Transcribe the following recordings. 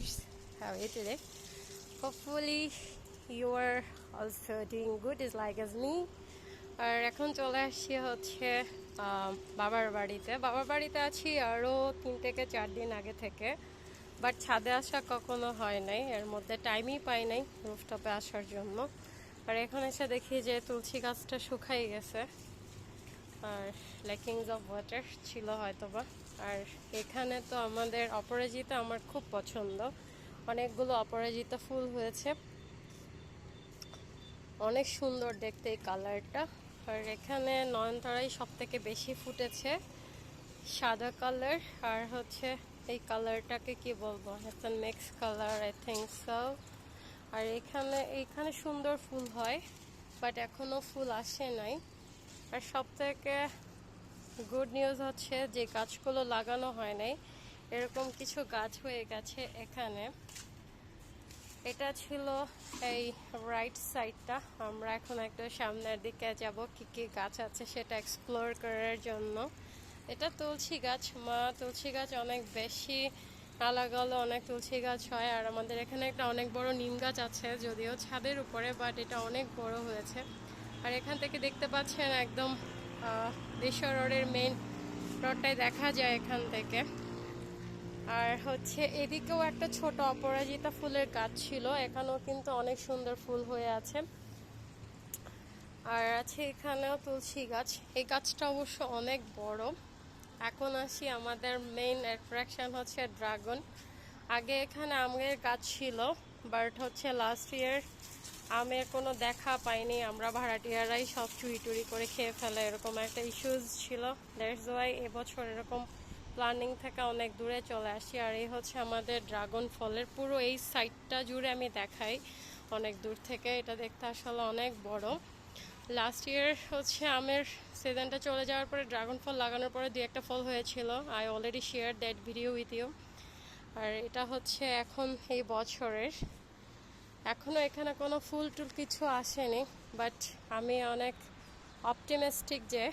guys, how are you today? Hopefully you are also doing good as like as me. আর এখন চলে আসছি হচ্ছে বাবার বাড়িতে আছি আরও 3 থেকে 4 দিন আগে থেকে, বাট ছাদে আসা কখনো হয় নাই, এর মধ্যে টাইমই পাই নাই রুফটপে আসার জন্য। আর এখন এসে দেখি যে তুলসী গাছটা শুকাই গেছে, আর ল্যাকিংস অফ ওয়াটার ছিল হয়তোবা। আর এখানে তো আমাদের অপরাজিতা আমার খুব পছন্দ, অনেকগুলো অপরাজিতা ফুল হয়েছে, অনেক সুন্দর দেখতে এই কালারটা। আর এখানে নয়নতারাই সব থেকে বেশি ফুটেছে, সাদা কালার। আর হচ্ছে এই কালারটাকে কি বলবো, একটা mix colour I think so. আর এইখানে সুন্দর ফুল হয়, বাট এখনো ফুল আসে নাই। আর সব থেকে গুড নিউজ হচ্ছে যে গাছগুলো লাগানো হয় নাই, এরকম কিছু গাছ হয়ে গেছে এখানে। এটা ছিল এই রাইট সাইডটা। আমরা এখন একটু সামনের দিকে যাব, কি কি গাছ আছে সেটা এক্সপ্লোর করার জন্য। এটা তুলসী গাছ, মা তুলসী গাছ অনেক বেশি লাগালো, অনেক তুলসী গাছ হয়। আর আমাদের এখানে একটা অনেক বড় নিম গাছ আছে, যদিও ছাদের উপরে, বাট এটা অনেক বড় হয়েছে। আর এখান থেকে দেখতে পাচ্ছেন একদম বিশ্ব রোডের মেইন রোডটাই দেখা যায় এখান থেকে। আর হচ্ছে এদিকেও একটা ছোট অপরাজিতা ফুলের গাছ ছিল, এখানেও কিন্তু অনেক সুন্দর ফুল হয়ে আছে। আর আছে এখানেও তুলসী গাছ, এই গাছটা অবশ্য অনেক বড়। এখন আসি আমাদের মেইন অ্যাট্রাকশন হচ্ছে ড্রাগন। আগে এখানে আমের গাছ ছিল, বাট হচ্ছে লাস্ট ইয়ার আমের কোনো দেখা পাইনি, আমরা ভাড়াটিয়ারাই সব চুরি টুরি করে খেয়ে ফেলে, এরকম একটা ইস্যুজ ছিল। দ্যাটস ওয়াই এবছর এরকম প্ল্যানিং থেকে অনেক দূরে চলে আসি। আর এই হচ্ছে আমাদের ড্রাগন ফলের পুরো এই সাইডটা জুড়ে আমি দেখাই অনেক দূর থেকে, এটা দেখতে আসলে অনেক বড়। লাস্ট ইয়ার হচ্ছে আমের সিজনটা চলে যাওয়ার পরে ড্রাগন ফল লাগানোর পরে 2-1টা ফল হয়েছিল, I already share that video with you. আর এটা হচ্ছে এখন এই বছরের, এখনও এখানে কোনো ফুল টুল কিছু আসেনি, বাট আমি অনেক অপটিমিস্টিক যে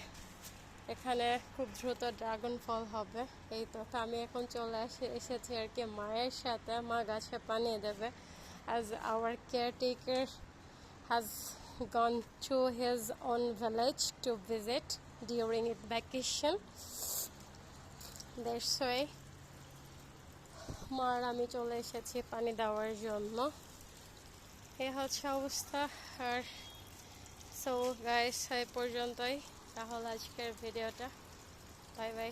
এখানে খুব দ্রুত ড্রাগন ফল হবে। এই তো আমি এখন চলে এসেছি আর কি মায়ের সাথে, মা গাছে পানি দেবে, as our caretaker has gone to his own village to visit during its vacation. That's why মার আমি চলে এসেছি পানি দেওয়ার জন্য। এই হচ্ছে অবস্থা। আর সো গাইস এই পর্যন্তই তাহলে আজকের ভিডিওটা, বাই বাই।